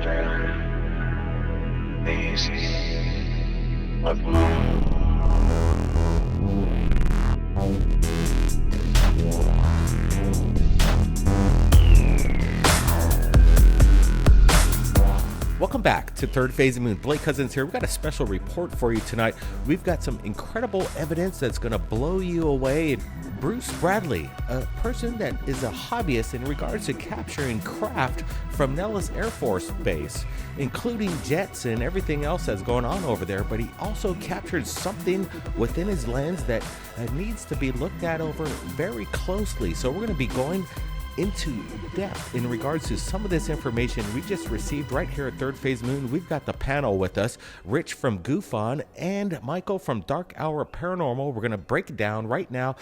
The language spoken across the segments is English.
Moon. Welcome back to Third Phase of Moon. Blake Cousins here. We've got a special report for you tonight. We've got some incredible evidence that's going to blow you away. Bruce Bradley, a person that is a hobbyist in regards to capturing craft from Nellis Air Force Base, including jets and everything else that's going on over there, but he also captured something within his lens that needs to be looked at over very closely. So we're going to be going into depth in regards to some of this information we just received right here at Third Phase Moon. We've got the panel with us, Rich from GoofOn and Michael from Dark Hour Paranormal. We're going to break it down right now.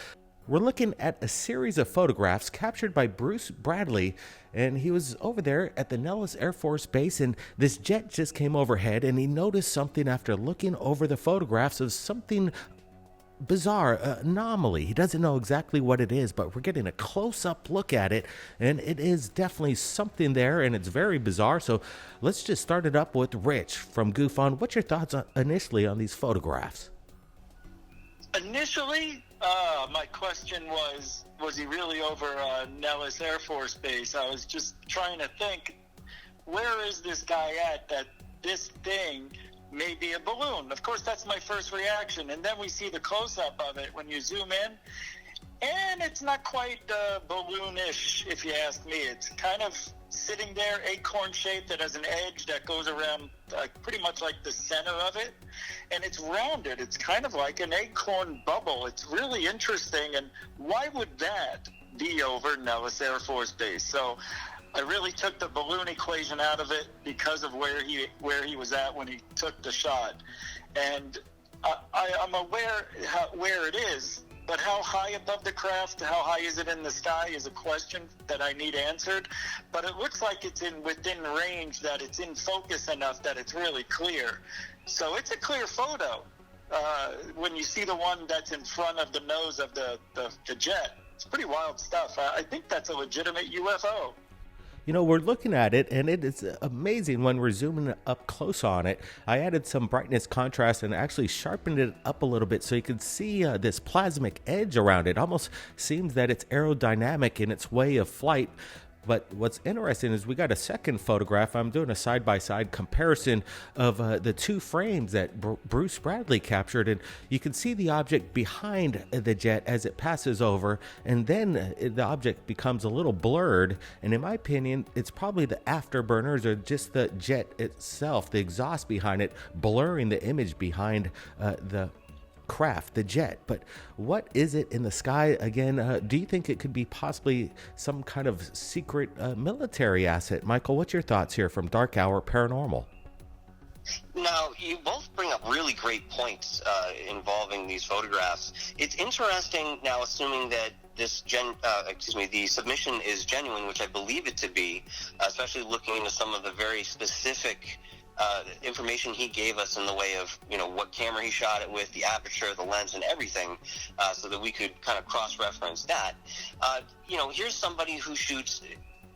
We're looking at a series of photographs captured by Bruce Bradley, and he was over there at the Nellis Air Force Base, and this jet just came overhead, and he noticed something after looking over the photographs of something bizarre, anomaly. He doesn't know exactly what it is, but we're getting a close-up look at it, and it is definitely something there, and it's very bizarre. So let's just start it up with Rich from GoofOn. What's your thoughts initially on these photographs? Initially, my question was he really over Nellis Air Force Base? I was just trying to think, where is this guy at that this thing may be a balloon? Of course, that's my first reaction. And then we see the close-up of it when you zoom in, and it's not quite balloonish, if you ask me. It's kind of sitting there, acorn-shaped, that has an edge that goes around pretty much like the center of it, and it's rounded. It's kind of like an acorn bubble. It's really interesting, and why would that be over Nellis Air Force Base? So I really took the balloon equation out of it because of where he was at when he took the shot. And I'm aware where it is, but how high above the craft, how high is it in the sky is a question that I need answered. But it looks like it's within range, that it's in focus enough that it's really clear. So it's a clear photo. When you see the one that's in front of the nose of the jet, it's pretty wild stuff. I think that's a legitimate UFO. You know, we're looking at it, and it is amazing when we're zooming up close on it. I added some brightness contrast and actually sharpened it up a little bit so you can see this plasmic edge around it. Almost seems that it's aerodynamic in its way of flight. But what's interesting is we got a second photograph. I'm doing a side-by-side comparison of the two frames that Bruce Bradley captured, and you can see the object behind the jet as it passes over, and then the object becomes a little blurred. And in my opinion, it's probably the afterburners or just the jet itself, the exhaust behind it, blurring the image behind the craft, the jet. But what is it in the sky again? Do you think it could be possibly some kind of secret military asset? Michael, what's your thoughts here from Dark Hour Paranormal? Now, you both bring up really great points involving these photographs. It's interesting now, assuming that this the submission is genuine, which I believe it to be, especially looking into some of the very specific information he gave us in the way of, what camera he shot it with, the aperture, the lens, and everything, so that we could kind of cross-reference that. Here's somebody who shoots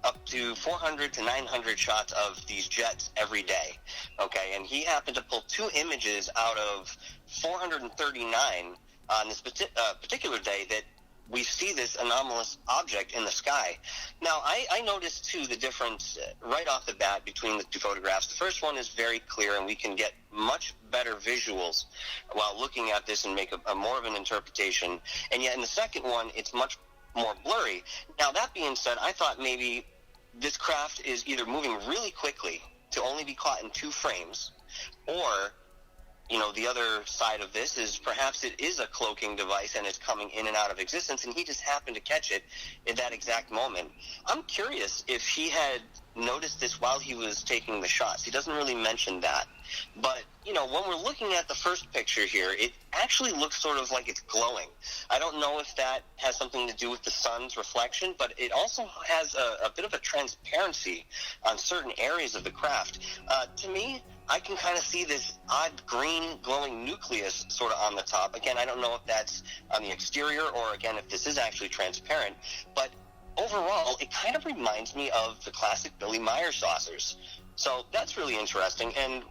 up to 400 to 900 shots of these jets every day, okay? And he happened to pull two images out of 439 on this particular day that we see this anomalous object in the sky. Now, I noticed, too, the difference right off the bat between the two photographs. The first one is very clear, and we can get much better visuals while looking at this and make a more of an interpretation. And yet in the second one, it's much more blurry. Now, that being said, I thought maybe this craft is either moving really quickly to only be caught in two frames, or the other side of this is perhaps it is a cloaking device and it's coming in and out of existence, and he just happened to catch it in that exact moment. I'm curious if he had noticed this while he was taking the shots. He doesn't really mention that. But, when we're looking at the first picture here, it actually looks sort of like it's glowing. I don't know if that has something to do with the sun's reflection, but it also has a bit of a transparency on certain areas of the craft. To me, I can kind of see this odd green glowing nucleus sort of on the top. Again, I don't know if that's on the exterior or, again, if this is actually transparent, but overall, it kind of reminds me of the classic Billy Meyer saucers. So that's really interesting. And,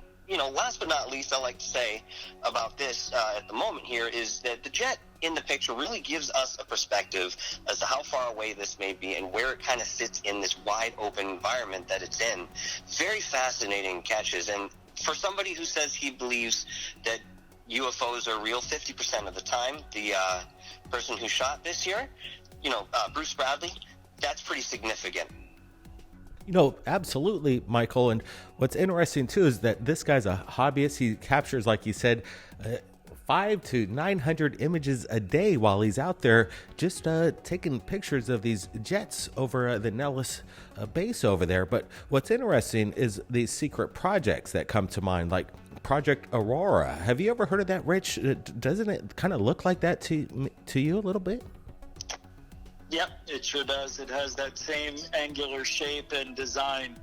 last but not least, I like to say about this at the moment here is that the jet in the picture really gives us a perspective as to how far away this may be and where it kind of sits in this wide open environment that it's in. Very fascinating catches. And for somebody who says he believes that UFOs are real 50% of the time, the person who shot this here, Bruce Bradley, that's pretty significant. Absolutely, Michael. And what's interesting, too, is that this guy's a hobbyist. He captures, like you said, 500 to 900 images a day while he's out there just taking pictures of these jets over the Nellis base over there. But what's interesting is these secret projects that come to mind, like Project Aurora. Have you ever heard of that, Rich? Doesn't it kind of look like that to you a little bit? Yep, it sure does. It has that same angular shape and design.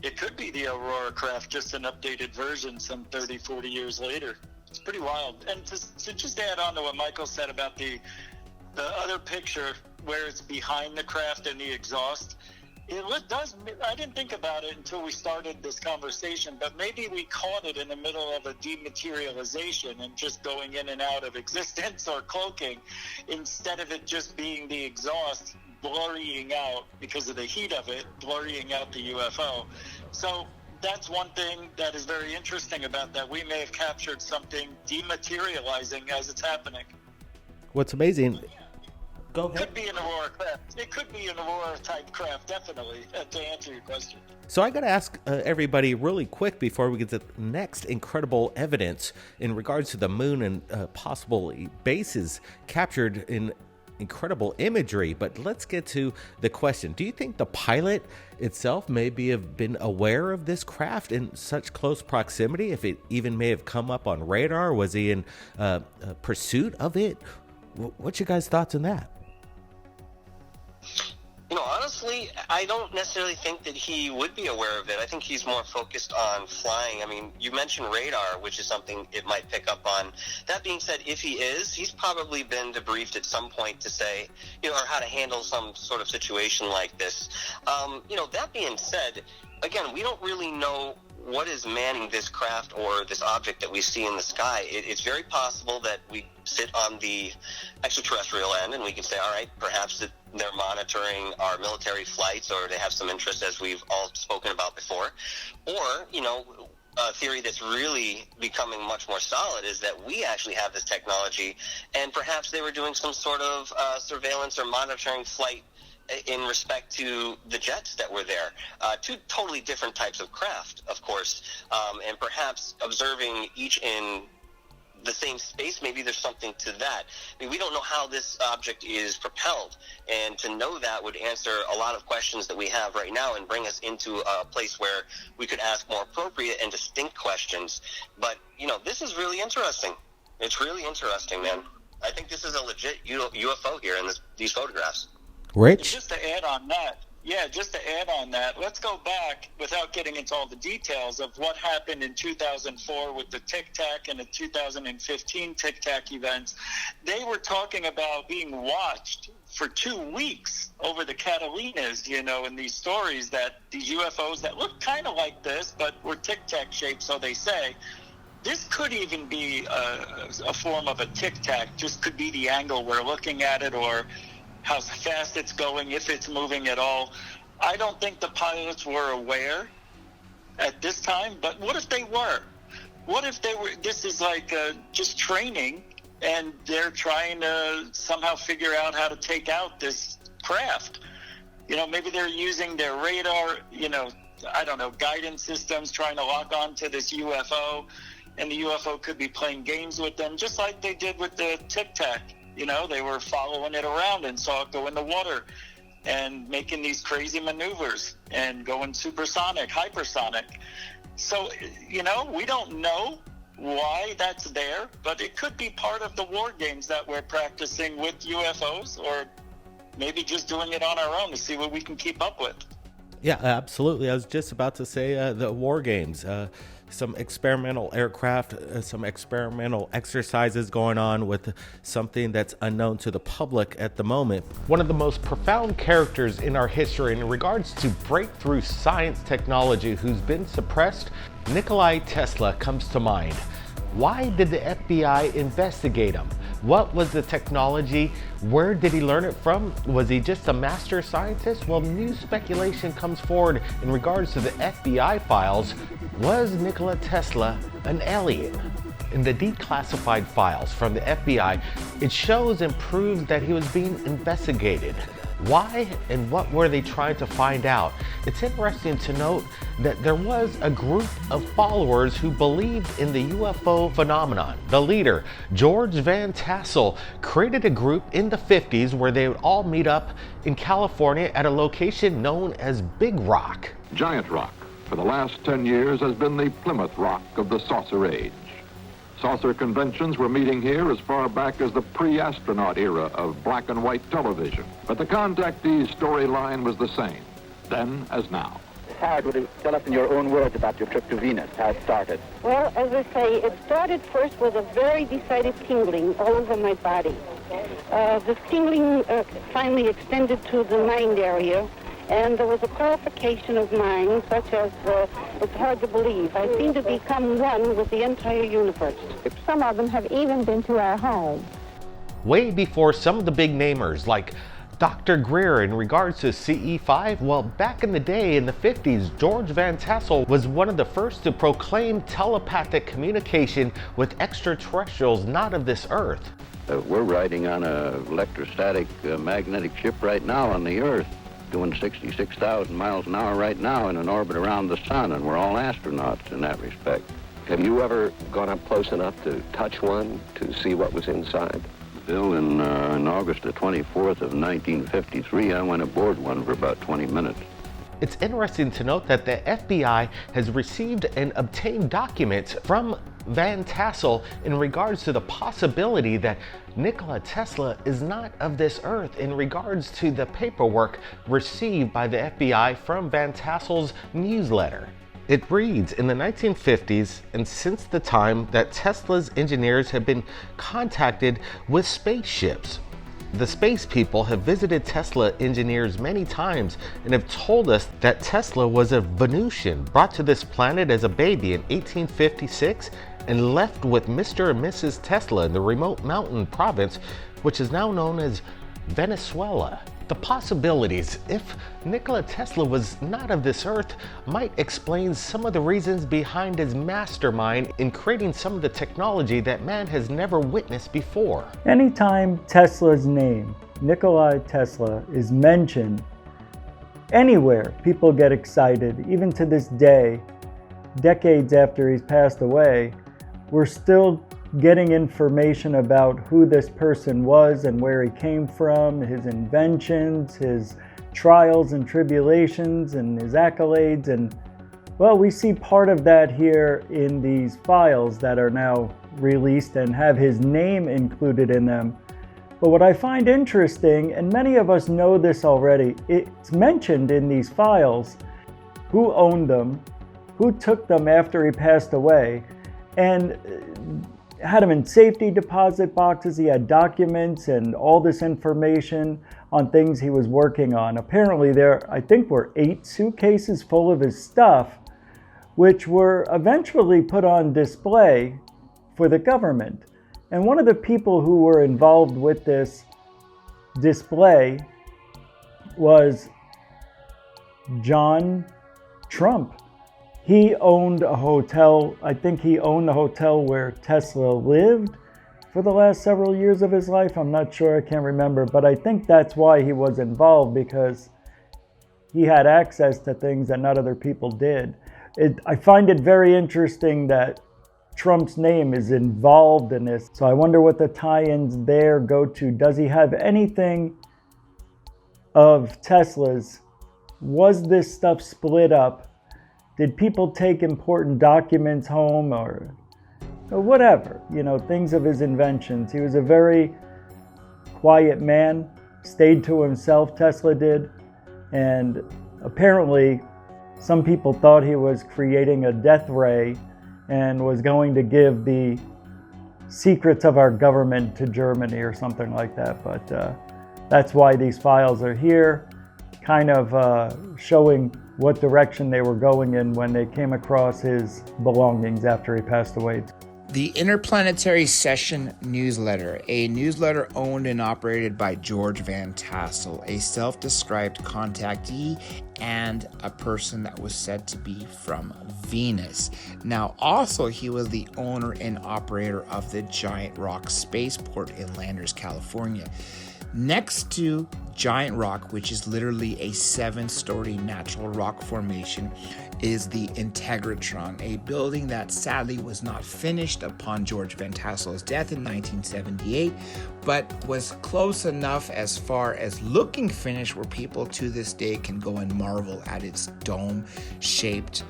It could be the Aurora craft, just an updated version some 30, 40 years later. It's pretty wild. And to just add on to what Michael said about the other picture where it's behind the craft and the exhaust, it does. I didn't think about it until we started this conversation, but maybe we caught it in the middle of a dematerialization and just going in and out of existence or cloaking, instead of it just being the exhaust blurring out because of the heat of it, blurring out the UFO. So that's one thing that is very interesting about that. We may have captured something dematerializing as it's happening. What's amazing... Go ahead. It could be an Aurora craft. It could be an Aurora type craft, definitely, to answer your question. So I got to ask everybody really quick before we get to the next incredible evidence in regards to the moon and possible bases captured in incredible imagery. But let's get to the question. Do you think the pilot itself maybe have been aware of this craft in such close proximity? If it even may have come up on radar? Was he in pursuit of it? What's your guys' thoughts on that? Honestly, I don't necessarily think that he would be aware of it. I think he's more focused on flying. I mean, you mentioned radar, which is something it might pick up on. That being said, if he is, he's probably been debriefed at some point to say, or how to handle some sort of situation like this. That being said, again, we don't really know what is manning this craft or this object that we see in the sky. It's very possible that we sit on the extraterrestrial end and we can say, all right, perhaps that they're monitoring our military flights, or they have some interest, as we've all spoken about before. Or, a theory that's really becoming much more solid is that we actually have this technology, and perhaps they were doing some sort of surveillance or monitoring flight in respect to the jets that were there. Two totally different types of craft, of course, and perhaps observing each in the same space, maybe there's something to that. I mean, we don't know how this object is propelled, and to know that would answer a lot of questions that we have right now and bring us into a place where we could ask more appropriate and distinct questions. But, this is really interesting. It's really interesting, man. I think this is a legit UFO here in these photographs. Rich? Just to add on that, let's go back without getting into all the details of what happened in 2004 with the Tic Tac and the 2015 Tic Tac events. They were talking about being watched for 2 weeks over the Catalinas, in these stories, that these UFOs that look kind of like this, but were Tic Tac shaped, so they say. This could even be a form of a Tic Tac, just could be the angle we're looking at it, or how fast it's going, if it's moving at all. I don't think the pilots were aware at this time, but what if they were? What if they were? This is like just training, and they're trying to somehow figure out how to take out this craft. Maybe they're using their radar, I don't know, guidance systems, trying to lock onto this UFO, and the UFO could be playing games with them, just like they did with the Tic Tac. They were following it around and saw it go in the water and making these crazy maneuvers and going supersonic, hypersonic. So, we don't know why that's there, but it could be part of the war games that we're practicing with UFOs, or maybe just doing it on our own to see what we can keep up with. Yeah, absolutely. I was just about to say the war games. Some experimental aircraft, some experimental exercises going on with something that's unknown to the public at the moment. One of the most profound characters in our history in regards to breakthrough science technology who's been suppressed, Nikola Tesla comes to mind. Why did the FBI investigate him? What was the technology? Where did he learn it from? Was he just a master scientist? Well, new speculation comes forward in regards to the FBI files. Was Nikola Tesla an alien? In the declassified files from the FBI, it shows and proves that he was being investigated. Why and what were they trying to find out? It's interesting to note that there was a group of followers who believed in the UFO phenomenon. The leader, George Van Tassel, created a group in the 50s where they would all meet up in California at a location known as Big Rock. Giant Rock, for the last 10 years, has been the Plymouth Rock of the saucer age. Saucer conventions were meeting here as far back as the pre-astronaut era of black and white television. But the contactees' storyline was the same, then as now. Howard, would you tell us in your own words about your trip to Venus, how it started? Well, as I say, it started first with a very decided tingling all over my body. The tingling finally extended to the mind area, and there was a qualification of mind such as, it's hard to believe, I seem to become one with the entire universe. Some of them have even been to our home. Way before some of the big namers like Dr. Greer in regards to CE5, well, back in the day in the 50s, George Van Tassel was one of the first to proclaim telepathic communication with extraterrestrials not of this earth. We're riding on an electrostatic magnetic ship right now on the Earth, doing 66,000 miles an hour right now in an orbit around the sun, and we're all astronauts in that respect. Have you ever gone up close enough to touch one to see what was inside? Bill, in August the 24th of 1953, I went aboard one for about 20 minutes. It's interesting to note that the FBI has received and obtained documents from Van Tassel in regards to the possibility that Nikola Tesla is not of this earth in regards to the paperwork received by the FBI from Van Tassel's newsletter. It reads, in the 1950s, and since the time that Tesla's engineers have been contacted with spaceships. The space people have visited Tesla engineers many times and have told us that Tesla was a Venusian brought to this planet as a baby in 1856 and left with Mr. and Mrs. Tesla in the remote mountain province, which is now known as Venezuela. The possibilities, if Nikola Tesla was not of this earth, might explain some of the reasons behind his mastermind in creating some of the technology that man has never witnessed before. Anytime Tesla's name, Nikola Tesla, is mentioned anywhere, people get excited. Even to this day, decades after he's passed away, we're still getting information about who this person was and where he came from, his inventions, his trials and tribulations, and his accolades. And well, we see part of that here in these files that are now released and have his name included in them. But what I find interesting, and many of us know this already, it's mentioned in these files who owned them, who took them after he passed away, and had him in safety deposit boxes. He had documents and all this information on things he was working on. Apparently there, I think, were 8 suitcases full of his stuff, which were eventually put on display for the government. And one of the people who were involved with this display was John Trump. He owned a hotel, I think he owned the hotel where Tesla lived for the last several years of his life. I'm not sure, I can't remember, but I think that's why he was involved, because he had access to things that not other people did. I find it very interesting that Trump's name is involved in this, so I wonder what the tie-ins there go to. Does he have anything of Tesla's? Was this stuff split up? Did people take important documents home or whatever, things of his inventions? He was a very quiet man, stayed to himself, Tesla did. And Apparently, some people thought he was creating a death ray and was going to give the secrets of our government to Germany or something like that. But that's why these files are here, kind of showing what direction they were going in when they came across his belongings after he passed away. The Interplanetary Session newsletter, a newsletter owned and operated by George Van Tassel, a self-described contactee and a person that was said to be from Venus. Now, also, he was the owner and operator of the Giant Rock Spaceport in Landers, California. Next to Giant Rock, which is literally a 7-story natural rock formation, is the Integratron, a building that sadly was not finished upon George Van Tassel's death in 1978, but was close enough as far as looking finished where people to this day can go and marvel at its dome-shaped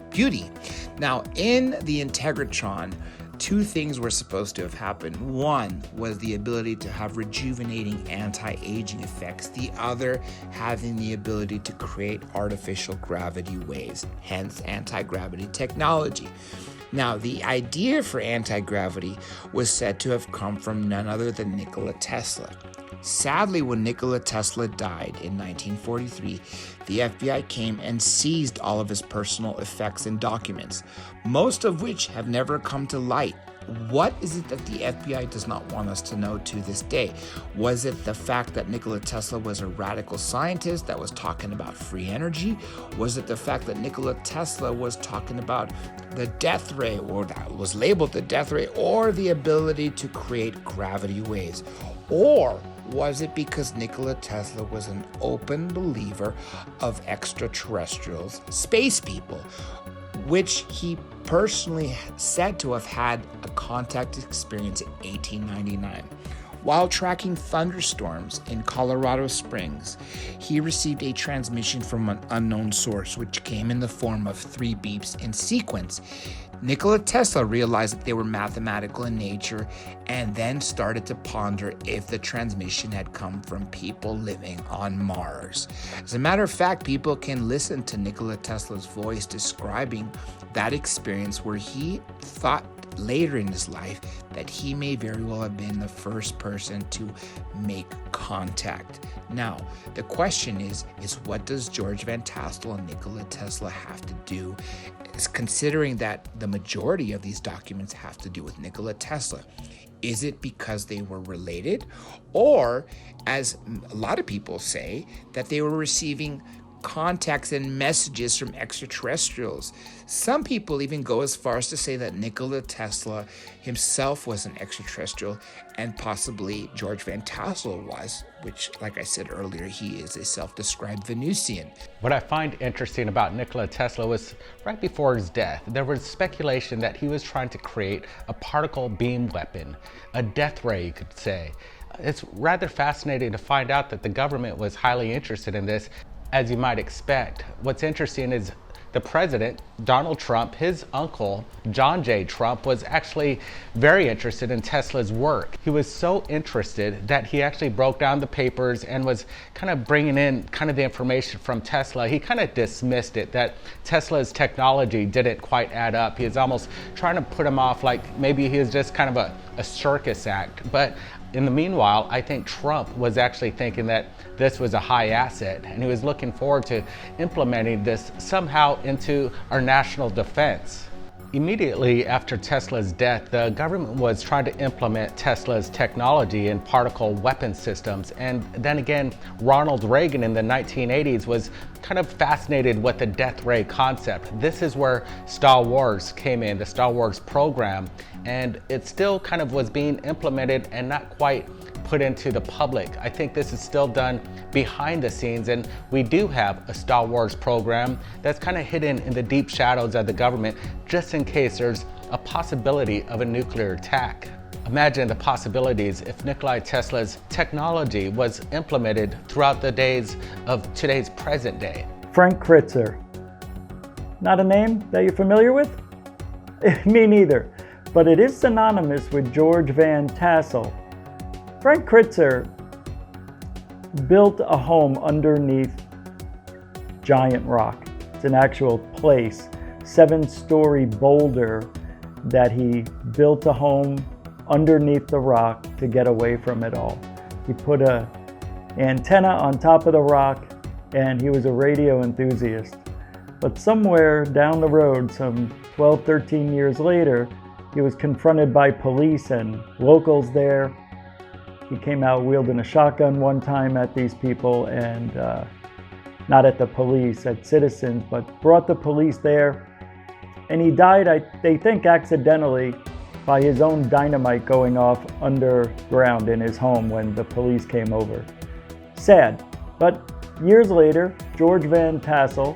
beauty. Now, in the Integratron, 2 things were supposed to have happened. One was the ability to have rejuvenating anti-aging effects. The other, having the ability to create artificial gravity waves, hence anti-gravity technology. Now, the idea for anti-gravity was said to have come from none other than Nikola Tesla. Sadly, when Nikola Tesla died in 1943, the FBI came and seized all of his personal effects and documents, most of which have never come to light. What is it that the FBI does not want us to know to this day? Was it the fact that Nikola Tesla was a radical scientist that was talking about free energy? Was it the fact that Nikola Tesla was talking about the death ray, or that was labeled the death ray, or the ability to create gravity waves? Or was it because Nikola Tesla was an open believer of extraterrestrials, space people, which he personally said to have had a contact experience in 1899? While tracking thunderstorms in Colorado Springs, he received a transmission from an unknown source, which came in the form of 3 beeps in sequence. Nikola Tesla realized that they were mathematical in nature and then started to ponder if the transmission had come from people living on Mars. As a matter of fact, people can listen to Nikola Tesla's voice describing that experience where he thought later in his life that he may very well have been the first person to make contact. Now, the question is what does George Van Tassel and Nikola Tesla have to do, considering that the majority of these documents have to do with Nikola Tesla? Is it because they were related? Or, as a lot of people say, that they were receiving contacts and messages from extraterrestrials? Some people even go as far as to say that Nikola Tesla himself was an extraterrestrial, and possibly George Van Tassel was, which, like I said earlier, he is a self-described Venusian. What I find interesting about Nikola Tesla was right before his death, there was speculation that he was trying to create a particle beam weapon, a death ray, you could say. It's rather fascinating to find out that the government was highly interested in this. As you might expect, what's interesting is the president, Donald Trump, his uncle, John J. Trump, was actually very interested in Tesla's work. He was so interested that he actually broke down the papers and was kind of bringing in kind of the information from Tesla. He kind of dismissed it, that Tesla's technology didn't quite add up. He was almost trying to put him off like maybe he was just kind of a circus act. But in the meanwhile, I think Trump was actually thinking that this was a high asset, and he was looking forward to implementing this somehow into our national defense. Immediately after Tesla's death, the government was trying to implement Tesla's technology in particle weapon systems. And then again, Ronald Reagan in the 1980s was kind of fascinated with the death ray concept. This is where Star Wars came in, the Star Wars program, and it still kind of was being implemented and not quite put into the public. I think this is still done behind the scenes, and we do have a Star Wars program that's kind of hidden in the deep shadows of the government, just in case there's a possibility of a nuclear attack. Imagine the possibilities if Nikola Tesla's technology was implemented throughout the days of today's present day. Frank Kritzer. Not a name that you're familiar with? Me neither, but it is synonymous with George Van Tassel. Frank Kritzer built a home underneath giant rock. It's an actual place, 7-story boulder that he built a home underneath the rock to get away from it all. He put an antenna on top of the rock, and he was a radio enthusiast. But somewhere down the road, some 12, 13 years later, he was confronted by police and locals there. He came out wielding a shotgun one time at these people, and not at the police, at citizens, but brought the police there. And he died, they think, accidentally by his own dynamite going off underground in his home when the police came over. Sad. But years later, George Van Tassel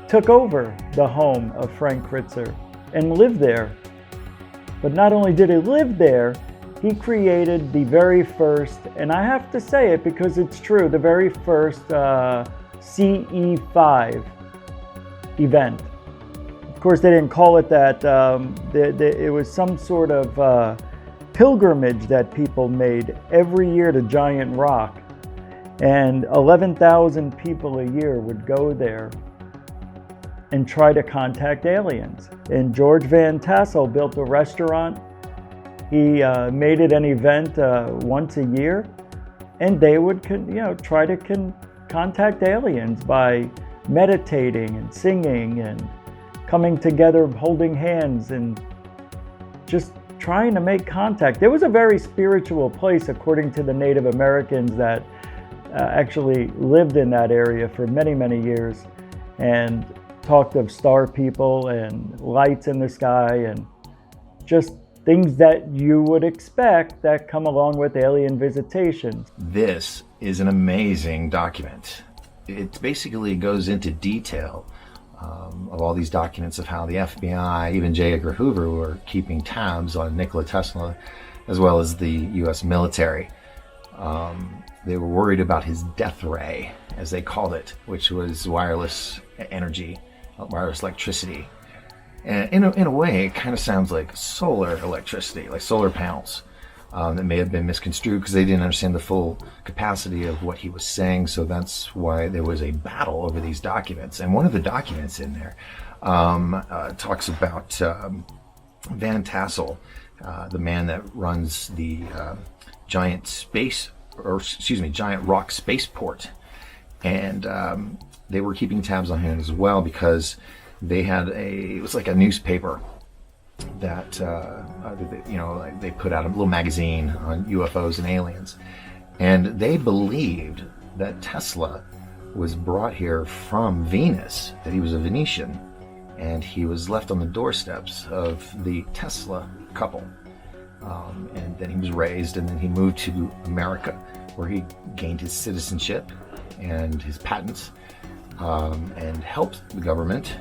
took over the home of Frank Kritzer and lived there. But not only did he live there, he created the very first, and I have to say it because it's true, the very first CE5 event. Of course, they didn't call it that. It was some sort of pilgrimage that people made every year to Giant Rock. And 11,000 people a year would go there and try to contact aliens. And George Van Tassel built a restaurant. He made it an event once a year, and they would try to contact aliens by meditating and singing and coming together, holding hands, and just trying to make contact. It was a very spiritual place, according to the Native Americans that actually lived in that area for many, many years, and talked of star people and lights in the sky and just things that you would expect that come along with alien visitations. This is an amazing document. It basically goes into detail of all these documents of how the FBI, even J. Edgar Hoover, were keeping tabs on Nikola Tesla, as well as the U.S. military. They were worried about his death ray, as they called it, which was wireless energy, wireless electricity. And in a way, it kind of sounds like solar electricity, like solar panels. That may have been misconstrued because they didn't understand the full capacity of what he was saying. So that's why there was a battle over these documents. And one of the documents in there talks about Van Tassel, the man that runs the Giant Rock Spaceport. And they were keeping tabs on him as well because they had it was like a newspaper that they put out a little magazine on UFOs and aliens, and they believed that Tesla was brought here from Venus, that he was a Venetian, and he was left on the doorsteps of the Tesla couple, and then he was raised, and then he moved to America, where he gained his citizenship and his patents, and helped the government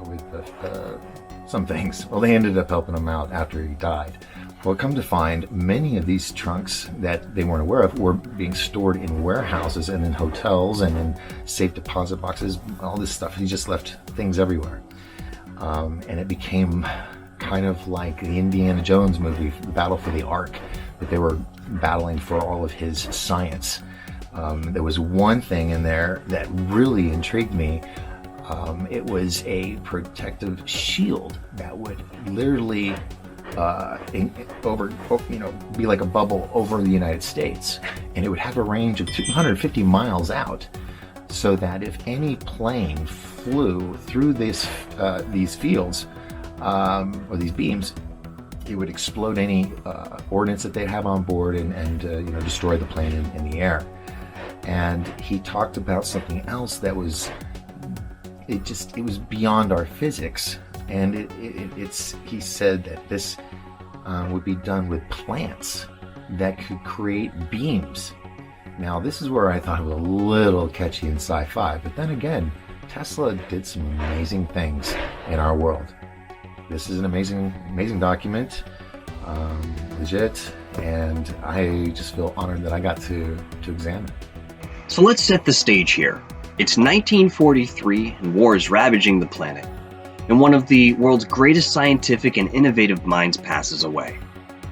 with some things. Well, they ended up helping him out after he died. Well, come to find, many of these trunks that they weren't aware of were being stored in warehouses and in hotels and in safe deposit boxes, all this stuff. He just left things everywhere. And it became kind of like the Indiana Jones movie, The Battle for the Ark, that they were battling for all of his science. There was one thing in there that really intrigued me. It was a protective shield that would literally be like a bubble over the United States, and it would have a range of 250 miles out, so that if any plane flew through these fields or these beams, it would explode any ordnance that they'd have on board and destroy the plane in the air. And he talked about something else that was it was beyond our physics, and he said that this would be done with plants that could create beams. Now, this is where I thought it was a little catchy in sci-fi, but then again, Tesla did some amazing things in our world. This is an amazing document, legit, and I just feel honored that I got to examine it. So let's set the stage here. It's 1943 and war is ravaging the planet, and one of the world's greatest scientific and innovative minds passes away.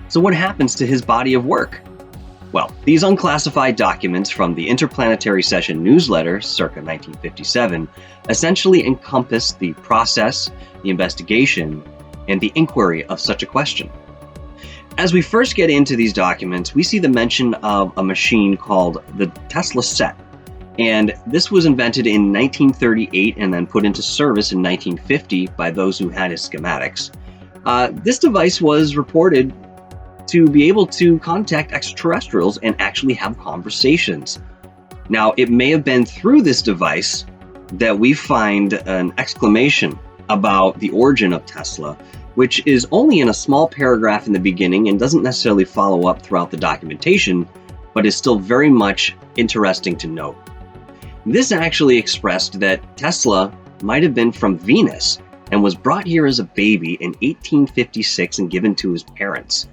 So what happens to his body of work? Well, these unclassified documents from the Interplanetary Session newsletter, circa 1957, essentially encompass the process, the investigation, and the inquiry of such a question. As we first get into these documents, we see the mention of a machine called the Tesla set. And this was invented in 1938 and then put into service in 1950 by those who had his schematics. This device was reported to be able to contact extraterrestrials and actually have conversations. Now, it may have been through this device that we find an exclamation about the origin of Tesla, which is only in a small paragraph in the beginning and doesn't necessarily follow up throughout the documentation, but is still very much interesting to note. This actually expressed that Tesla might have been from Venus and was brought here as a baby in 1856 and given to his parents.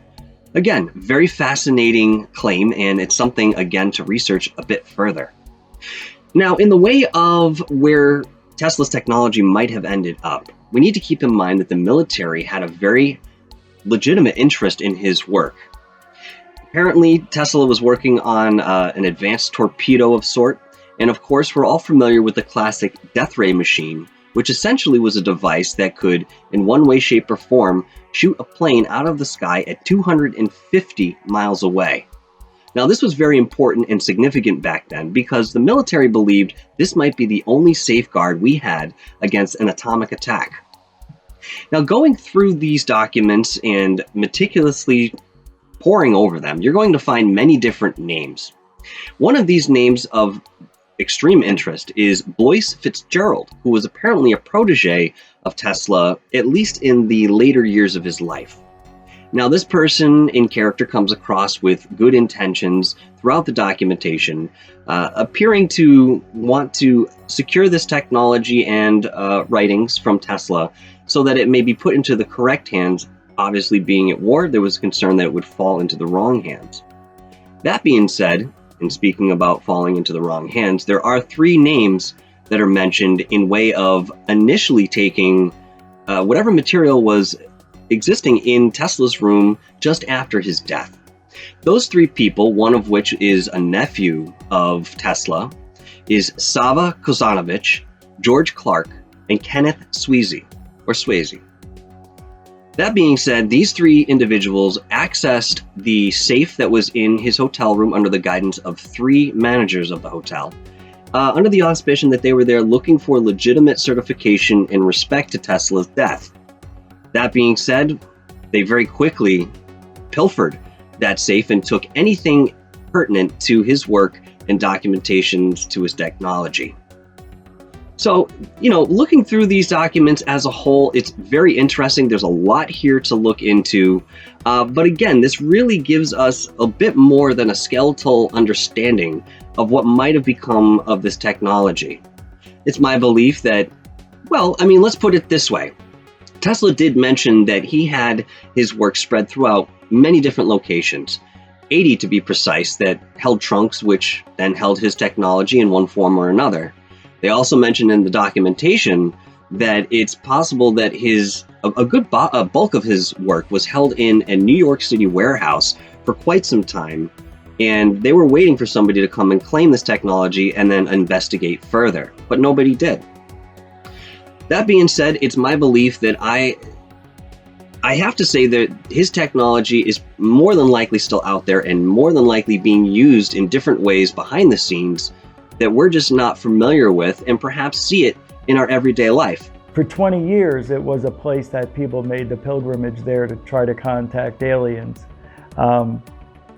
Again, very fascinating claim, and it's something, again, to research a bit further. Now, in the way of where Tesla's technology might have ended up, we need to keep in mind that the military had a very legitimate interest in his work. Apparently, Tesla was working on an advanced torpedo of sort, and of course, we're all familiar with the classic death ray machine, which essentially was a device that could, in one way, shape, or form, shoot a plane out of the sky at 250 miles away. Now, this was very important and significant back then because the military believed this might be the only safeguard we had against an atomic attack. Now, going through these documents and meticulously poring over them, you're going to find many different names. One of these names of extreme interest is Blois Fitzgerald, who was apparently a protege of Tesla, at least in the later years of his life. Now, this person in character comes across with good intentions throughout the documentation, appearing to want to secure this technology and writings from Tesla so that it may be put into the correct hands. Obviously, being at war, there was concern that it would fall into the wrong hands. That being said, and speaking about falling into the wrong hands, there are three names that are mentioned in way of initially taking whatever material was existing in Tesla's room just after his death. Those three people, one of which is a nephew of Tesla, is Sava Kozanovich, George Clark, and Kenneth Swayze. That being said, these three individuals accessed the safe that was in his hotel room under the guidance of three managers of the hotel, under the auspice that they were there looking for legitimate certification in respect to Tesla's death. That being said, they very quickly pilfered that safe and took anything pertinent to his work and documentations to his technology. So, looking through these documents as a whole, it's very interesting. There's a lot here to look into. But again, this really gives us a bit more than a skeletal understanding of what might have become of this technology. It's my belief that, let's put it this way. Tesla did mention that he had his work spread throughout many different locations, 80 to be precise, that held trunks which then held his technology in one form or another. They also mentioned in the documentation that it's possible that a good bulk of his work was held in a New York City warehouse for quite some time, and they were waiting for somebody to come and claim this technology and then investigate further, but nobody did. That being said, it's my belief that I have to say that his technology is more than likely still out there and more than likely being used in different ways behind the scenes that we're just not familiar with and perhaps see it in our everyday life. For 20 years, it was a place that people made the pilgrimage there to try to contact aliens.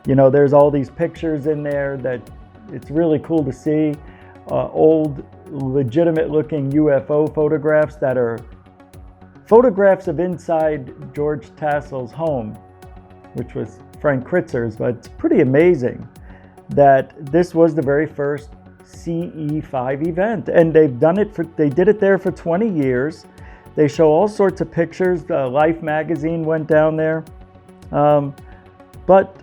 There's all these pictures in there that it's really cool to see. Old, legitimate-looking UFO photographs that are photographs of inside George Tassel's home, which was Frank Kritzer's, but it's pretty amazing that this was the very first CE5 event, and they did it there for 20 years. They show all sorts of pictures. Life magazine went down there, but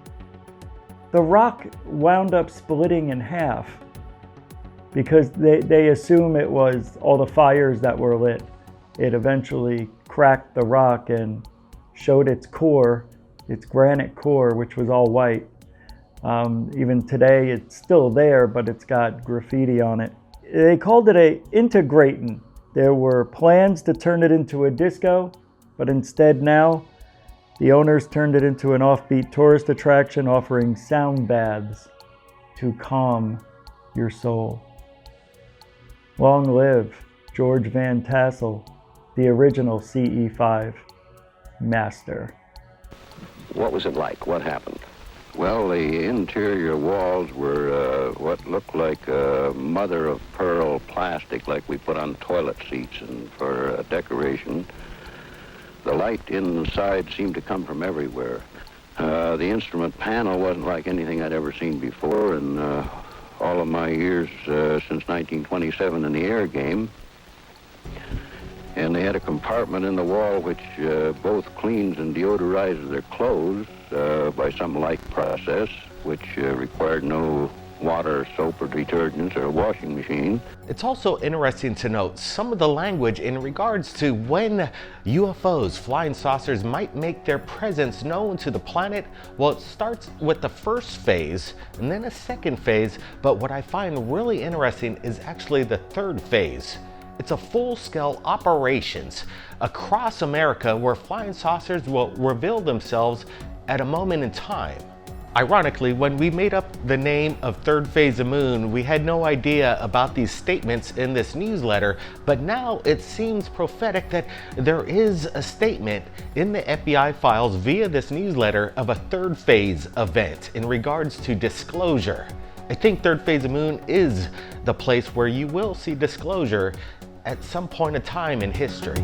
the rock wound up splitting in half because they assume it was all the fires that were lit. It eventually cracked the rock and showed its core, its granite core, which was all white. Even today, it's still there, but it's got graffiti on it. They called it a integratin. There were plans to turn it into a disco, but instead now, the owners turned it into an offbeat tourist attraction offering sound baths to calm your soul. Long live George Van Tassel, the original CE5 master. What was it like? What happened? Well, the interior walls were what looked like mother of pearl plastic, like we put on toilet seats and for decoration. The light inside seemed to come from everywhere. The instrument panel wasn't like anything I'd ever seen before in all of my years since 1927 in the air game. And they had a compartment in the wall which both cleans and deodorizes their clothes by some light process, which required no water, soap, or detergents, or a washing machine. It's also interesting to note some of the language in regards to when UFOs, flying saucers, might make their presence known to the planet. Well, it starts with the first phase and then a second phase, but what I find really interesting is actually the third phase. It's a full-scale operations across America where flying saucers will reveal themselves at a moment in time. Ironically, when we made up the name of Third Phase of Moon, we had no idea about these statements in this newsletter, but now it seems prophetic that there is a statement in the FBI files via this newsletter of a third phase event in regards to disclosure. I think Third Phase of Moon is the place where you will see disclosure at some point in time in history.